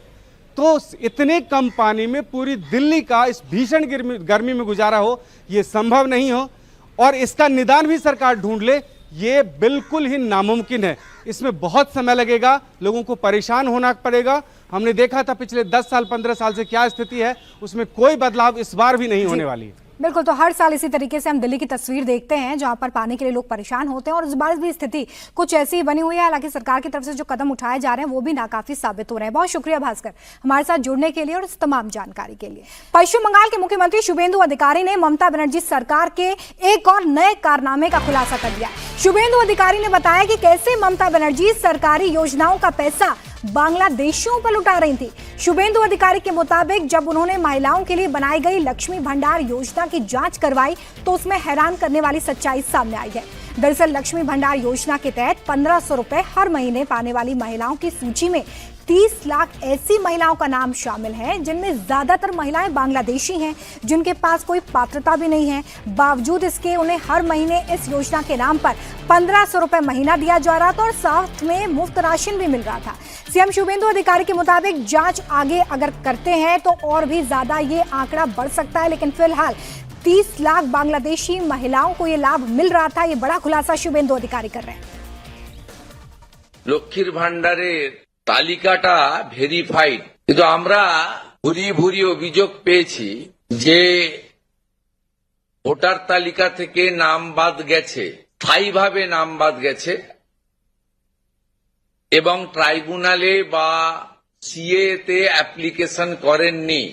तो इतने कम पानी में पूरी दिल्ली का इस भीषण गर्मी में गुजारा हो ये संभव नहीं हो, और इसका निदान भी सरकार ढूंढ ले ये बिल्कुल ही नामुमकिन है। इसमें बहुत समय लगेगा, लोगों को परेशान होना पड़ेगा। हमने देखा था पिछले 10 साल 15 साल से क्या स्थिति है, उसमें कोई बदलाव इस बार भी नहीं होने वाली है। बिल्कुल, तो हर साल इसी तरीके से हम दिल्ली की तस्वीर देखते हैं जहां पर पानी के लिए लोग परेशान होते हैं, और इस बार भी स्थिति कुछ ऐसी ही बनी हुई है। हालांकि सरकार की तरफ से जो कदम उठाए जा रहे हैं वो भी नाकाफी साबित हो रहे हैं। बहुत शुक्रिया भास्कर हमारे साथ जुड़ने के लिए और इस तमाम जानकारी के लिए। पश्चिम बंगाल के मुख्यमंत्री शुभेंदु अधिकारी ने ममता बनर्जी सरकार के एक और नए कारनामे का खुलासा कर दिया। शुभेंदु अधिकारी ने बताया कि कैसे ममता बनर्जी सरकारी योजनाओं का पैसा बांग्लादेशियों पर लुटा रही थी। शुभेंदु अधिकारी के मुताबिक जब उन्होंने महिलाओं के लिए बनाई गई लक्ष्मी भंडार योजना की जांच करवाई तो उसमें हैरान करने वाली सच्चाई सामने आई है। दरअसल लक्ष्मी भंडार योजना के तहत 1500 रुपए हर महीने पाने वाली महिलाओं की सूची में 30 लाख ऐसी महिलाओं का नाम शामिल है जिनमें ज्यादातर महिलाएं बांग्लादेशी हैं, जिनके पास कोई पात्रता भी नहीं है। बावजूद इसके उन्हें हर महीने इस योजना के नाम पर 1500 रुपए महीना दिया जा रहा था और साथ में मुफ्त राशन भी मिल रहा था। सीएम शुभेंदु अधिकारी के मुताबिक जांच आगे अगर करते हैं तो और भी ज्यादा ये आंकड़ा बढ़ सकता है, लेकिन फिलहाल 30 लाख बांग्लादेशी महिलाओं को ये लाभ मिल रहा था। ये बड़ा खुलासा शुभेंदु अधिकारी कर रहे हैं। लक्ष्मीर भांडारेर तालिकाटा भेरिफाइड, किन्तु आमरा भूरी भूरी अभियोग पेয়েছি যে ভোটার তালিকা থেকে নাম বাদ গেছে, স্থায়ীভাবে নাম বাদ গেছে এবং ট্রাইব্যুনালে বা সিএ তে অ্যাপ্লিকেশন করেননি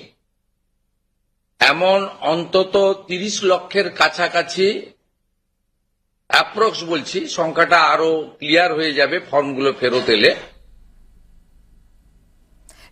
এমন অন্তত 30 লক্ষের কাছাকাছি, অ্যাপ্রক্স বলছি, সংখ্যাটা আরো ক্লিয়ার হয়ে যাবে ফর্মগুলো ফেরত এলে।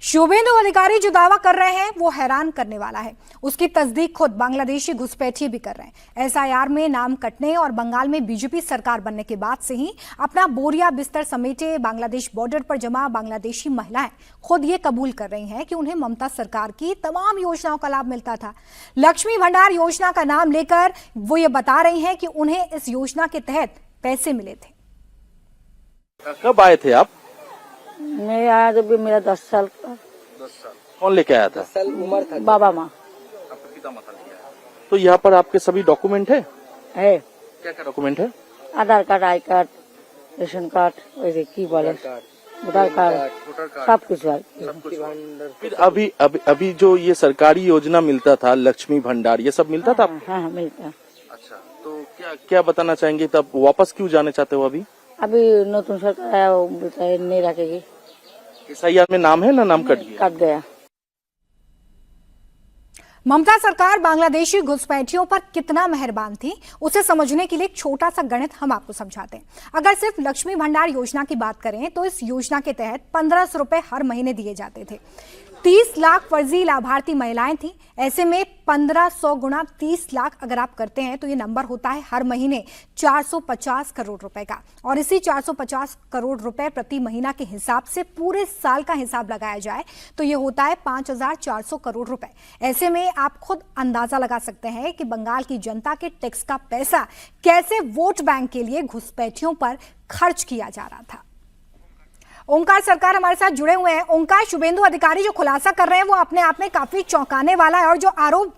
शुभेंदु अधिकारी जो दावा कर रहे हैं वो हैरान करने वाला है। उसकी तस्दीक खुद बांग्लादेशी घुसपैठिए भी कर रहे हैं। एसआईआर में नाम कटने और बंगाल में बीजेपी सरकार बनने के बाद से ही अपना बोरिया बिस्तर समेटे बांग्लादेश बॉर्डर पर जमा बांग्लादेशी महिलाएं खुद ये कबूल कर रही हैं कि उन्हें ममता सरकार की तमाम योजनाओं का लाभ मिलता था। लक्ष्मी भंडार योजना का नाम लेकर वो ये बता रही हैं कि उन्हें इस योजना के तहत पैसे मिले थे। कब आए थे आप? मैं आया जब भी मेरा 10 साल का। 10 साल। कौन लेके आया था? 10 साल उम्र था। बाबा माँ। आपका पिता माता लेके आया। तो यहाँ पर आपके सभी डॉक्यूमेंट है? क्या क्या डॉक्यूमेंट है? Aadhaar card, I card, ration card, वैसे की बोले वोटर कार्ड, सब कुछ है। फिर अभी जो ये सरकारी योजना मिलता था लक्ष्मी भंडार, ये सब मिलता था? हाँ मिलता। अच्छा, तो क्या बताना चाहेंगे, तब वापस क्यों जाने चाहते हो? अभी नतून सरकार आया वो नहीं रखेगी। एसआईआर में नाम है ना, नाम कट गया। ममता सरकार बांग्लादेशी घुसपैठियों पर कितना मेहरबान थी उसे समझने के लिए एक छोटा सा गणित हम आपको समझाते हैं। अगर सिर्फ लक्ष्मी भंडार योजना की बात करें तो इस योजना के तहत 1500 रुपए हर महीने दिए जाते थे। 30 लाख फर्जी लाभार्थी महिलाएं थी। ऐसे में 1500 गुणा 30 लाख अगर आप करते हैं तो ये नंबर होता है हर महीने 450 करोड़ रुपए का, और इसी 450 करोड़ रुपए प्रति महीना के हिसाब से पूरे साल का हिसाब लगाया जाए तो ये होता है 5400 करोड़ रुपए। ऐसे में आप खुद अंदाजा लगा सकते हैं कि बंगाल की जनता के टैक्स का पैसा कैसे वोट बैंक के लिए घुसपैठियों पर खर्च किया जा रहा था। ओंकार सरकार हमारे साथ जुड़े हुए हैं। ओंकार, शुभेंदु अधिकारी जो खुलासा कर रहे हैं वो अपने आप में काफी चौंकाने वाला है, और जो आरोप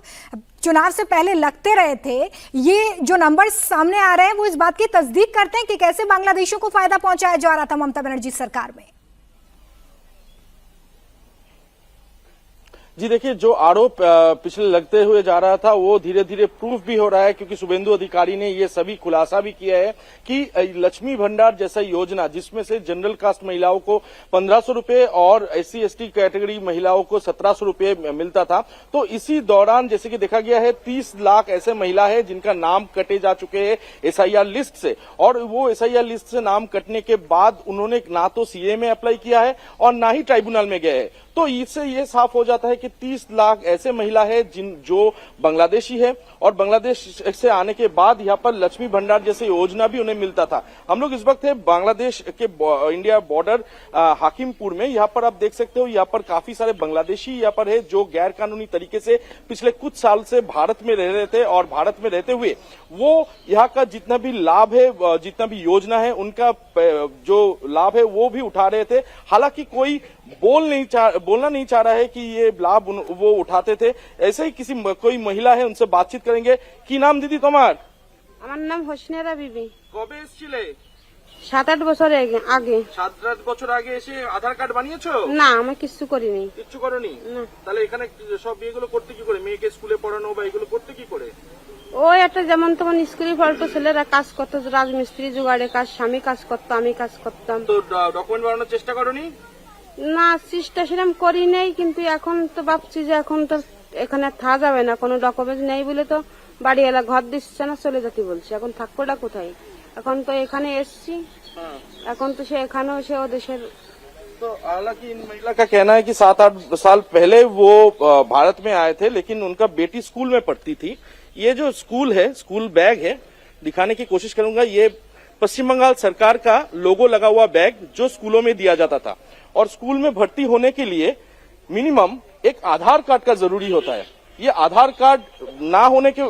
चुनाव से पहले लगते रहे थे, ये जो नंबर सामने आ रहे हैं वो इस बात की तस्दीक करते हैं कि कैसे बांग्लादेशियों को फायदा पहुंचाया जा रहा था ममता बनर्जी सरकार में। जी देखिए, जो आरोप पिछले लगते हुए जा रहा था वो धीरे धीरे प्रूफ भी हो रहा है, क्योंकि शुभेंदु अधिकारी ने ये सभी खुलासा भी किया है कि लक्ष्मी भंडार जैसा योजना जिसमें से जनरल कास्ट महिलाओं को 1500 रुपए और SC/ST कैटेगरी महिलाओं को 1700 रुपए मिलता था, तो इसी दौरान जैसे कि देखा गया है 30 लाख ऐसे महिला है जिनका नाम कटे जा चुके हैं SIR लिस्ट से, और वो SIR लिस्ट से नाम कटने के बाद उन्होंने ना तो CA में अप्लाई किया है और ना ही ट्राइब्यूनल में गए हैं। तो इससे ये साफ हो जाता है कि 30 लाख ऐसे महिला है जो बांग्लादेशी है, और बांग्लादेश से आने के बाद यहाँ पर लक्ष्मी भंडार जैसे योजना भी उन्हें मिलता था। हम लोग इस वक्त है बांग्लादेश के इंडिया बॉर्डर हाकिमपुर में। यहाँ पर आप देख सकते हो, यहाँ पर काफी सारे बांग्लादेशी यहाँ पर है जो गैर कानूनी तरीके से पिछले कुछ साल से भारत में रह रहे थे, और भारत में रहते हुए वो यहाँ का जितना भी लाभ है, जितना भी योजना है, उनका जो लाभ है वो भी उठा रहे थे। हालांकि कोई बोलना नहीं चाह रहा है कि ये लाभ वो उठाते थे। ऐसे ही कोई महिला है, उनसे बातचीत करेंगे। की नाम दीदी तुम्हार? আমার নাম হোসনেরা বিবি। কবে এসেছিলে? 7-8 বছর আগে। 7-8 বছর আগে এসে আধার কার্ড বানিয়েছো? না, আমি কিছু করিনি। কিচ্ছু করনি? তাহলে এখানে সব এগুলো করতে কি করে? মেয়েকে স্কুলে পড়ানো বা এগুলো করতে কি করে? ওই একটা যেমন তেমন স্কুলে পড়তো, ছেলেরা কাজ করতো, রাজমিস্ত্রি জোগাড়ে কাজ, স্বামী কাজ করতো, আমি কাজ করতাম। তো ডকুমেন্ট বানানোর চেষ্টা করনি? না, চেষ্টা সেরকম করি নাই, কিন্তু এখন তো ভাবছি যে এখন তো এখানে থাকা যাবে না, কোনো ডকুমেন্ট নেই বলে তো বাড়িওয়ালা ঘর দিচ্ছে না, চলে যেতে বলছে। এখন থাকবোটা কোথায়? এখন তো এখানে এসছি, এখন তো সে এখানেও সে ও देशेर। तो हालांकि इन महिला का कहना है कि 7-8 साल पहले वो भारत में आए थे, लेकिन उनका बेटी स्कूल में पढ़ती थी। ये जो स्कूल है, स्कूल बैग है, दिखाने की कोशिश करूंगा। ये पश्चिम बंगाल सरकार का लोगो लगा हुआ बैग जो स्कूलों में दिया जाता था, और स्कूल में भर्ती होने के लिए मिनिमम एक आधार कार्ड का जरूरी होता है। ये आधार कार्ड ना होने के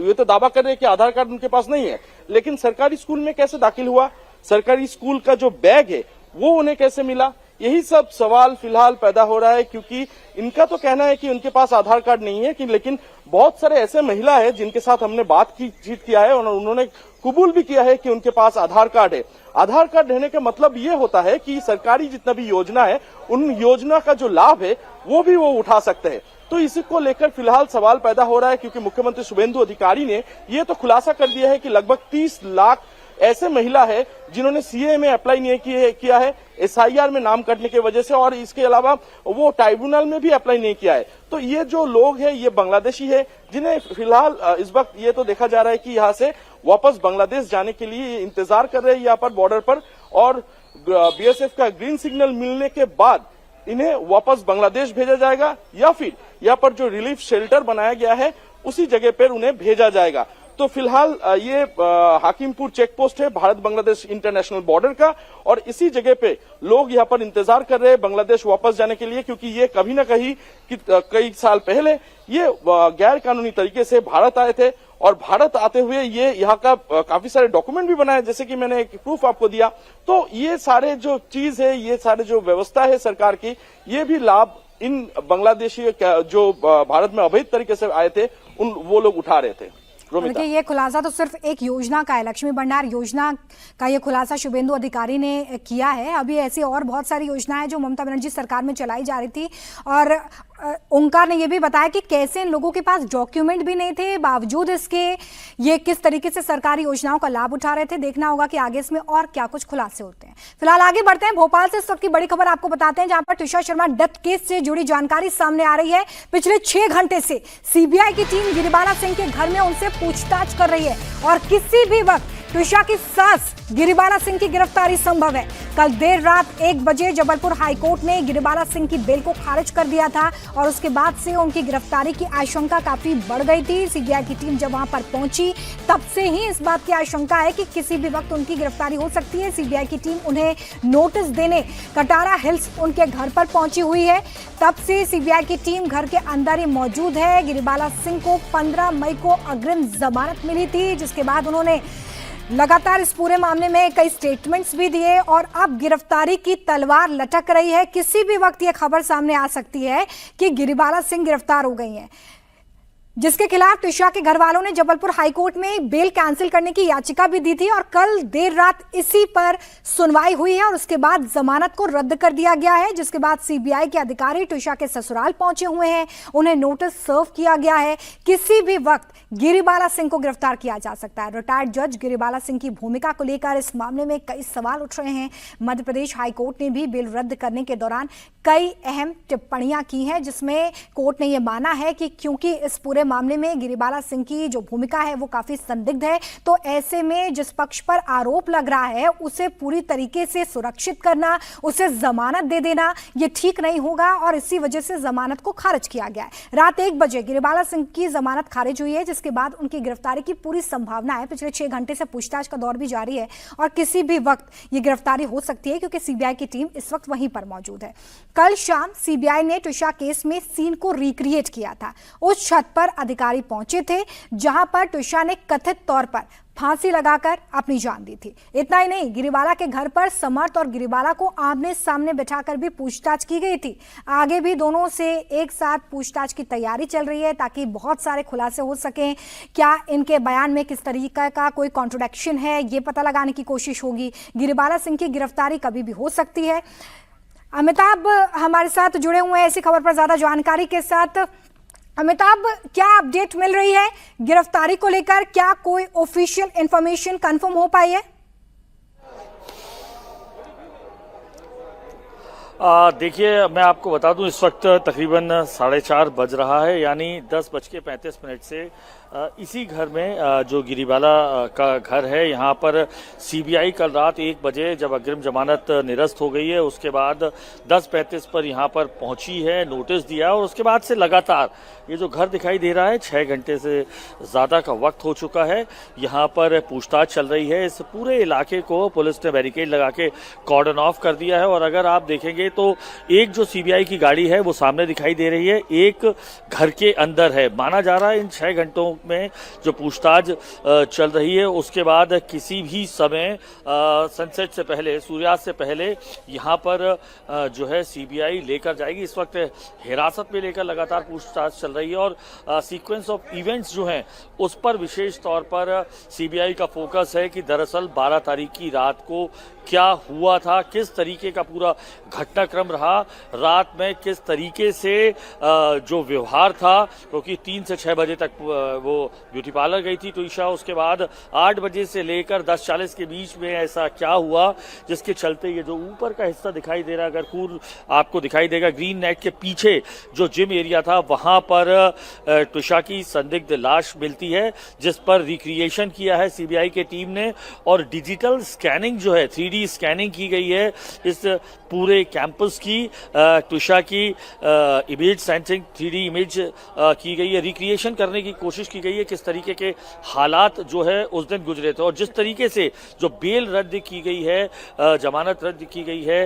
ये तो दावा कर रहे हैं कि आधार कार्ड उनके पास नहीं है, लेकिन सरकारी स्कूल में कैसे दाखिल हुआ? सरकारी स्कूल का जो बैग है वो उन्हें कैसे मिला? यही सब सवाल फिलहाल पैदा हो रहा है, क्योंकि इनका तो कहना है कि उनके पास आधार कार्ड नहीं है, कि लेकिन बहुत सारे ऐसे महिला है जिनके साथ हमने बातचीत किया है और उन्होंने कबूल भी किया है कि उनके पास आधार कार्ड है। आधार कार्ड रहने का मतलब ये होता है कि सरकारी जितना भी योजना है, उन योजना का जो लाभ है वो भी वो उठा सकते हैं। तो इसी को लेकर फिलहाल सवाल पैदा हो रहा है, क्योंकि मुख्यमंत्री शुभेंदु अधिकारी ने ये तो खुलासा कर दिया है कि लगभग 30 लाख ऐसे महिला है जिन्होंने CA में अप्लाई नहीं किया है SIR में नाम कटने की वजह से, और इसके अलावा वो ट्राइब्यूनल में भी अप्लाई नहीं किया है। तो ये जो लोग हैं ये बांग्लादेशी है, जिन्हें फिलहाल इस वक्त ये तो देखा जा रहा है कि यहाँ से वापस बांग्लादेश जाने के लिए इंतजार कर रहे हैं यहाँ पर बॉर्डर पर, और BSF का ग्रीन सिग्नल मिलने के बाद इन्हें वापस बांग्लादेश भेजा जाएगा, या फिर यहाँ पर जो रिलीफ शेल्टर बनाया गया है उसी जगह पर उन्हें भेजा जाएगा। तो फिलहाल ये हाकिमपुर चेक पोस्ट है भारत बांग्लादेश इंटरनेशनल बॉर्डर का, और इसी जगह पे लोग यहाँ पर इंतजार कर रहे हैं बांग्लादेश वापस जाने के लिए, क्योंकि ये कभी ना कई साल पहले ये गैर कानूनी तरीके से भारत आए थे, और भारत आते हुए ये यहाँ का काफी सारे डॉक्यूमेंट भी बनाए, जैसे कि मैंने एक प्रूफ आपको दिया। तो ये सारे जो चीज है, ये सारे जो व्यवस्था है सरकार की, ये भी लाभ इन बांग्लादेशी जो भारत में अवैध तरीके से आए थे वो लोग उठा रहे थे। देखिए, ये खुलासा तो सिर्फ एक योजना का है, लक्ष्मी भंडार योजना का ये खुलासा शुभेंदु अधिकारी ने किया है। अभी ऐसी और बहुत सारी योजनाएं जो ममता बनर्जी सरकार में चलाई जा रही थी, और ओंकार ने ये भी बताया कि कैसे इन लोगों के पास डॉक्यूमेंट भी नहीं थे, बावजूद इसके ये किस तरीके से सरकारी योजनाओं का लाभ उठा रहे थे। देखना होगा कि आगे इसमें और क्या कुछ खुलासे होते हैं। फिलहाल आगे बढ़ते हैं, भोपाल से इस वक्त की बड़ी खबर आपको बताते हैं, जहां पर तुषार शर्मा डेथ केस से जुड़ी जानकारी सामने आ रही है। पिछले 6 घंटे से CBI की टीम गिरिबाला सिंह के घर में उनसे पूछताछ कर रही है, और किसी भी वक्त तुषार की सास गिरिबाला सिंह की गिरफ्तारी संभव है। कल देर रात 1 बजे जबलपुर हाईकोर्ट ने गिरिबाला सिंह की बेल को खारिज कर दिया था, और उसके बाद से उनकी गिरफ्तारी की आशंका काफी बढ़ गई थी। CBI की टीम जब वहां पर पहुंची तब से ही इस बात की आशंका है कि किसी भी वक्त उनकी गिरफ्तारी हो सकती है। CBI की टीम उन्हें नोटिस देने कटारा हिल्स उनके घर पर पहुंची हुई है। तब से CBI की टीम घर के अंदर ही मौजूद है। गिरिबाला सिंह को 15 मई को अग्रिम जमानत मिली थी, जिसके बाद उन्होंने लगातार इस पूरे मामले में कई स्टेटमेंट्स भी दिए, और अब गिरफ्तारी की तलवार लटक रही है। किसी भी वक्त यह खबर सामने आ सकती है कि गिरिबाला सिंह गिरफ्तार हो गई हैं। जिसके खिलाफ तुषा के घर वालों ने जबलपुर हाईकोर्ट में बेल कैंसिल करने की याचिका भी दी थी और कल देर रात इसी पर सुनवाई हुई है और उसके बाद जमानत को रद्द कर दिया गया है। जिसके बाद सीबीआई के अधिकारी तुषा के ससुराल पहुंचे हुए हैं, उन्हें नोटिस सर्व किया गया है। किसी भी वक्त गिरिबाला सिंह को गिरफ्तार किया जा सकता है। रिटायर्ड जज गिरिबाला सिंह की भूमिका को लेकर इस मामले में कई सवाल उठ रहे हैं। मध्य प्रदेश हाईकोर्ट ने भी बेल रद्द करने के दौरान कई अहम टिप्पणियां की हैं, जिसमें कोर्ट ने यह माना है कि क्योंकि इस पूरे मामले में गिरिबाला सिंह की जो भूमिका है वो काफी संदिग्ध है, तो ऐसे में जिस पक्ष पर आरोप लग रहा है उसे पूरी तरीके से सुरक्षित करना, उसे जमानत दे देना ये ठीक नहीं होगा और इसी वजह से जमानत को खारिज किया गया है। रात 1 बजे गिरिबाला सिंह की जमानत खारिज हुई है, जिसके बाद उनकी गिरफ्तारी की पूरी संभावना है। पिछले 6 घंटे से पूछताछ का दौर भी जारी है और किसी भी वक्त ये गिरफ्तारी हो सकती है क्योंकि सीबीआई की टीम इस वक्त वहीं पर मौजूद है। कल शाम सीबीआई ने तुषा केस में सीन को रिक्रिएट किया था। उस छत पर अधिकारी पहुंचे थे जहां पर तुषा ने कथित तौर पर फांसी लगाकर अपनी जान दी थी। इतना ही नहीं, गिरिबाला के घर पर समर्थ और गिरिबाला को आमने सामने बिठाकर भी पूछताछ की गई थी। आगे भी दोनों से एक साथ पूछताछ की तैयारी चल रही है ताकि बहुत सारे खुलासे हो सकें। क्या इनके बयान में किस तरीके का कोई कॉन्ट्रोडिक्शन है ये पता लगाने की कोशिश होगी। गिरिबाला सिंह की गिरफ्तारी कभी भी हो सकती है। अमिताभ हमारे साथ जुड़े हुए हैं इसी खबर पर ज्यादा जानकारी के साथ। अमिताभ, क्या अपडेट मिल रही है गिरफ्तारी को लेकर? क्या कोई ऑफिशियल इंफॉर्मेशन कंफर्म हो पाई है? देखिए, मैं आपको बता दूं इस वक्त तकरीबन 4:30 बज रहा है, यानी 10:35 से इसी घर में जो गिरिबाला का घर है यहाँ पर सीबीआई कल रात 1 बजे जब अग्रिम जमानत निरस्त हो गई है उसके बाद 10:35 पर यहाँ पर पहुंची है, नोटिस दिया और उसके बाद से लगातार ये जो घर दिखाई दे रहा है 6 घंटे से ज़्यादा का वक्त हो चुका है। यहाँ पर पूछताछ चल रही है। इस पूरे इलाके को पुलिस ने बैरिकेड लगा के कॉर्डन ऑफ कर दिया है और अगर आप देखेंगे तो एक जो सीबीआई की गाड़ी है वो सामने दिखाई दे रही है, एक घर के अंदर है। माना जा रहा है इन 6 घंटों में जो पूछताछ चल रही है उसके बाद किसी भी समय सनसेट से पहले, सूर्यास्त से पहले यहाँ पर जो है सीबीआई लेकर जाएगी। इस वक्त हिरासत में लेकर लगातार पूछताछ चल रही है और सीक्वेंस ऑफ इवेंट्स जो हैं उस पर विशेष तौर पर सीबीआई का फोकस है कि दरअसल 12 तारीख की रात को क्या हुआ था, किस तरीके का पूरा घटनाक्रम रहा, रात में किस तरीके से जो व्यवहार था, क्योंकि 3 से 6 बजे तक वो ब्यूटी पार्लर गई थी तुषा, उसके बाद 8 बजे से लेकर 10:40 के बीच में ऐसा क्या हुआ जिसके चलते ये जो ऊपर का हिस्सा दिखाई दे रहा है, अगर खूर आपको दिखाई देगा ग्रीन नेट के पीछे जो जिम एरिया था वहां पर तुषा की संदिग्ध लाश मिलती है जिस पर रिक्रिएशन किया है सीबीआई की टीम ने और डिजिटल स्कैनिंग जो है 3D स्कैनिंग की गई है इस पूरे कैंपस की। तुषा की इमेज सेंसिंग 3D इमेज की गई है, रिक्रिएशन करने की कोशिश की गई है किस तरीके के हालात जो है उस दिन गुजरे थे और जिस तरीके से जो बेल रद्द की गई है, जमानत रद्द की गई है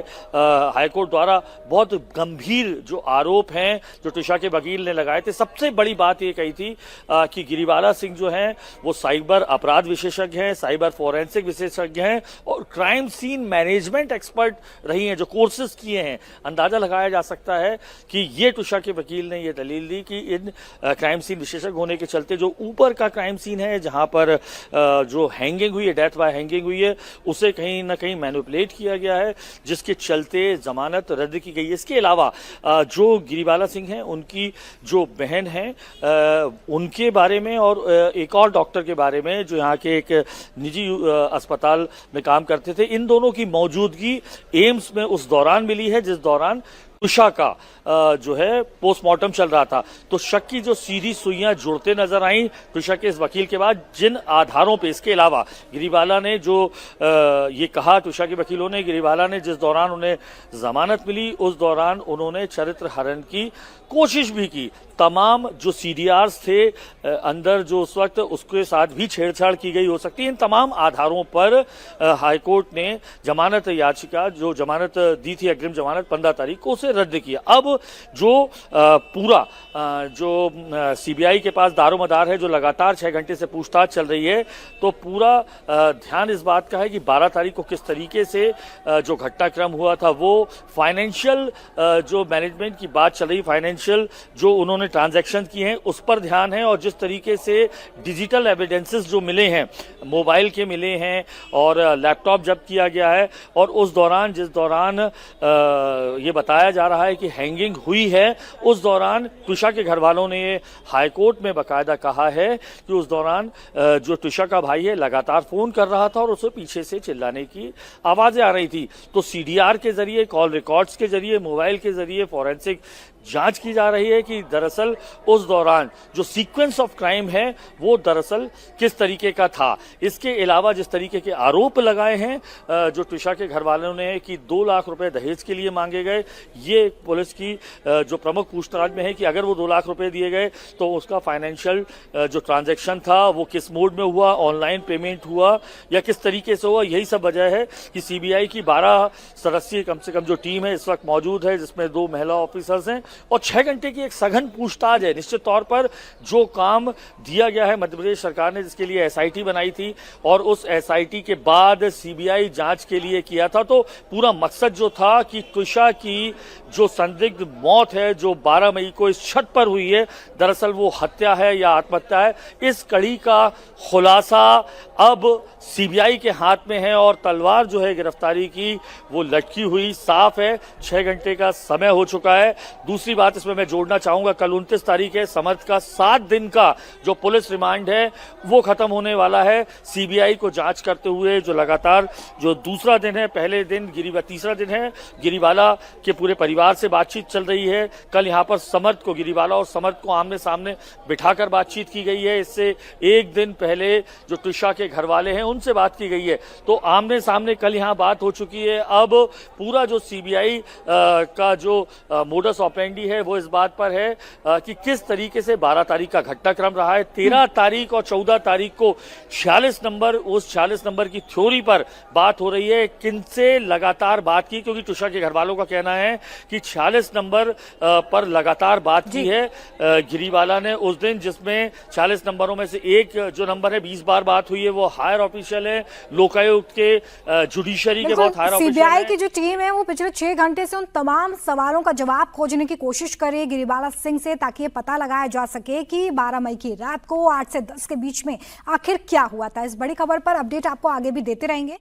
हाईकोर्ट द्वारा। बहुत गंभीर जो आरोप हैं जो तुषा के वकील ने लगाए थे, सबसे बड़ी बात ये कही थी कि गिरिबाला सिंह जो हैं वो साइबर अपराध विशेषज्ञ हैं, साइबर फोरेंसिक विशेषज्ञ हैं और क्राइम सीन मैनेजमेंट एक्सपर्ट रही हैं, जो कोर्सेज किए हैं। अंदाजा लगाया जा सकता है कि ये तुषा के वकील ने ये दलील दी कि इन क्राइम सीन विशेषज्ञ होने के चलते जो ऊपर का क्राइम सीन है जहां पर जो हैंगिंग हुई है, डेथ बाय हैंगिंग हुई है, उसे कहीं ना कहीं मैनिपुलेट किया गया है जिसके चलते जमानत रद्द की गई है। इसके अलावा जो गिरिबाला सिंह हैं उनकी जो बहन है उनके बारे में और एक और डॉक्टर के बारे में जो यहाँ के एक निजी अस्पताल में काम करते थे, इन दोनों की मौजूदगी एम्स में उस दौरान मिली है जिस दौरान तुषा का जो है पोस्टमार्टम चल रहा था। तो शक की जो सीधी सुइयां जुड़ते नजर आई तुषा के इस वकील के बाद, जिन आधारों पे इसके अलावा गिरिबाला ने जो ये कहा, तुषा के वकीलों ने, गिरिबाला ने जिस दौरान उन्हें जमानत मिली उस दौरान उन्होंने चरित्र हरण की कोशिश भी की। तमाम जो सीडीआर्स थे अंदर जो उस वक्त उसके साथ भी छेड़छाड़ की गई हो सकती है। इन तमाम आधारों पर हाईकोर्ट ने जमानत याचिका, जो जमानत दी थी अग्रिम जमानत 15 तारीख को, उसे उसे रद्द किया। अब जो पूरा जो सीबीआई के पास दारोमदार है, जो लगातार 6 घंटे से पूछताछ चल रही है, तो पूरा ध्यान इस बात का है कि 12 तारीख को किस तरीके से जो घटनाक्रम हुआ था वो फाइनेंशियल जो मैनेजमेंट की बात चल रही, फाइनेंशियल जो उन्होंने ट्रांजैक्शन किए हैं उस पर ध्यान है, और जिस तरीके से डिजिटल एविडेंसेस जो मिले हैं, मोबाइल के मिले हैं और लैपटॉप जब्त किया गया है, और उस दौरान जिस दौरान ये बताया जा रहा है कि हैंगिंग हुई है, उस दौरान त्विषा के घर वालों ने हाईकोर्ट में बाकायदा कहा है कि उस दौरान जो त्विषा का भाई है लगातार फोन कर रहा था और उसे पीछे से चिल्लाने की आवाजें आ रही थी। तो सीडीआर के जरिए, कॉल रिकॉर्ड्स के जरिए, मोबाइल के जरिए फॉरेंसिक जांच की जा रही है कि दरअसल उस दौरान जो सीक्वेंस ऑफ क्राइम है वो दरअसल किस तरीके का था। इसके अलावा जिस तरीके के आरोप लगाए हैं जो त्विषा के घर वालों ने कि 2 लाख रुपए दहेज के लिए मांगे गए, ये पुलिस की जो प्रमुख पूछताछ में है कि अगर वो 2 लाख रुपए दिए गए तो उसका फाइनेंशियल जो ट्रांजैक्शन था वो किस मोड में हुआ, ऑनलाइन पेमेंट हुआ या किस तरीके से हुआ। यही सब वजह है कि सीबीआई की 12 सदस्यीय कम से कम जो टीम है इस वक्त मौजूद है, जिसमें 2 महिला ऑफिसर्स हैं और 6 घंटे की एक सघन पूछताछ है। निश्चित तौर पर जो काम दिया गया है मध्य प्रदेश सरकार ने, जिसके लिए एसआईटी बनाई थी और उस एसआईटी के बाद सीबीआई जांच के लिए किया था, तो पूरा मकसद जो था कि त्विषा की जो संदिग्ध मौत है जो 12 मई को इस छत पर हुई है, दरअसल वो हत्या है या आत्महत्या है, इस कड़ी का खुलासा अब सीबीआई के हाथ में है और तलवार जो है गिरफ्तारी की वो लटकी हुई साफ है। 6 घंटे का समय हो चुका है। दूसरी बात इसमें मैं जोड़ना चाहूंगा, कल 29 तारीख है, समर्थ का 7 दिन का जो पुलिस रिमांड है वो खत्म होने वाला है। सीबीआई को जांच करते हुए जो लगातार जो दूसरा दिन है, पहले दिन तीसरा दिन है, गिरीवाला के पूरे परिवार से बातचीत चल रही है। कल यहाँ पर समर्थ को, गिरीवाला और समर्थ को आमने सामने बिठाकर बातचीत की गई है। इससे एक दिन पहले जो त्विषा के घर वाले हैं उनसे बात की गई है, तो आमने सामने कल यहाँ बात हो चुकी है। अब पूरा जो सीबीआई का जो मोडस ऑपरेंडी है वो इस बात पर है कि किस तरीके से 12 तारीख का घटनाक्रम रहा है। 13 तारीख और 14 तारीख को 46 नंबर, उस 46 नंबर की थ्योरी पर बात हो रही है। किनसे लगातार बात की, क्योंकि त्विषा के घर वालों का कहना है कि 46 नंबर पर लगातार बात की है गिरीवाला ने उस दिन, जिसमें 46 नंबरों में से एक जो नंबर है 20 बार बात हुई है, वो हायर ऑफिशियल है, लोकायुक्त के, जुडिशरी के बहुत हायर ऑफिशियल सीबीआई की जो टीम है वो पिछले 6 घंटे से उन तमाम सवालों का जवाब खोजने की कोशिश कर रही है गिरीवाला सिंह से, ताकि ये पता लगाया जा सके कि 12 मई की रात को 8 से 10 के बीच में आखिर क्या हुआ था। इस बड़ी खबर पर अपडेट आपको आगे भी देते रहेंगे।